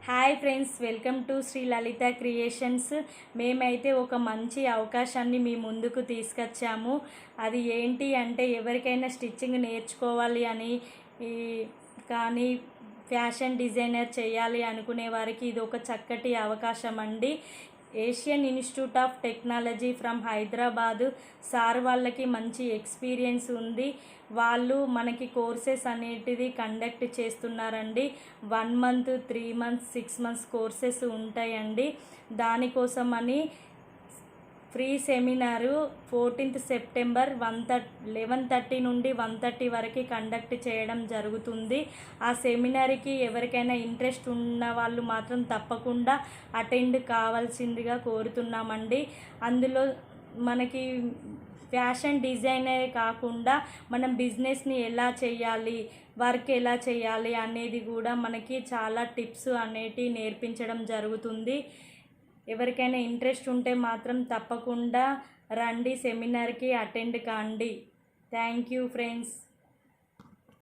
Hi friends, welcome to Sri Lalitha creations. మేమైతే ఒక మంచి అవకాశాన్ని మీ ముందుకు తీసుకొచ్చాము. అది ఏంటి అంటే, ఎవరికైనా స్టిచ్చింగ్ నేర్చుకోవాలి అని కానీ ఫ్యాషన్ డిజైనర్ చేయాలి అనుకునే వారికి ఇది ఒక చక్కటి అవకాశం అండి. Asian institute of technology from Hyderabad sir వాళ్ళకి మంచి ఎక్స్పీరియన్స్ ఉంది. వాళ్ళు మనకి కోర్సెస్ అనేటిది కండక్ట్ చేస్తున్నారండి. 1 మంత్, 3 మంత్స్, 6 మంత్స్ కోర్సెస్ ఉంటాయండి. దానికోసమని ఫ్రీ సెమినారు 14th సెప్టెంబర్ 11:30 నుండి 1:30 వరకు కండక్ట్ చేయడం జరుగుతుంది. ఆ సెమినార్కి ఎవరికైనా ఇంట్రెస్ట్ ఉన్న వాళ్ళు మాత్రం తప్పకుండా అటెండ్ కావాల్సిందిగా కోరుతున్నామండి. అందులో మనకి ఫ్యాషన్ డిజైనే కాకుండా మనం బిజినెస్ని ఎలా చేయాలి, వర్క్ ఎలా చేయాలి అనేది కూడా మనకి చాలా టిప్స్ అనేటివి నేర్పించడం జరుగుతుంది. ఎవరికైనా ఇంట్రెస్ట్ ఉంటే మాత్రం తప్పకుండా రండి, సెమినార్కి అటెండ్ కాండి. Thank you friends.